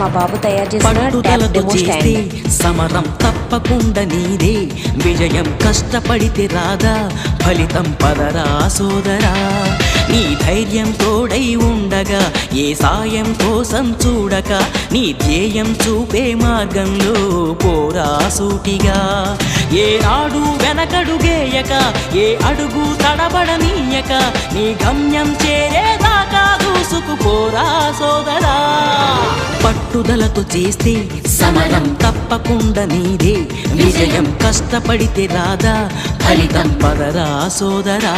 మా బాబు తయారు చేసిన ట్యాప్ డెమో స్టాండ్. సమరం తప్పకుండా నీదే, విజయం కష్టపడితే రాదా, ఫలితం పదరా సోదరా. నీ ధైర్యం తోడై ఉండగా, ఏ సాయం కోసం చూడక, నీ ధ్యేయం చూపే మార్గంలో పోరా సూటిగా. ఏ నాడు వెనకడుగేయక, ఏ అడుగు తడబడనీయక, నీ గమ్యం చేరేదాకా దూసుకుపోరా సోదరా. పట్టుదలతో చేస్తే సమరం తప్పకుండా నీదే, విజయం కష్టపడితే రాదా, ఫలితం పదరా సోదరా.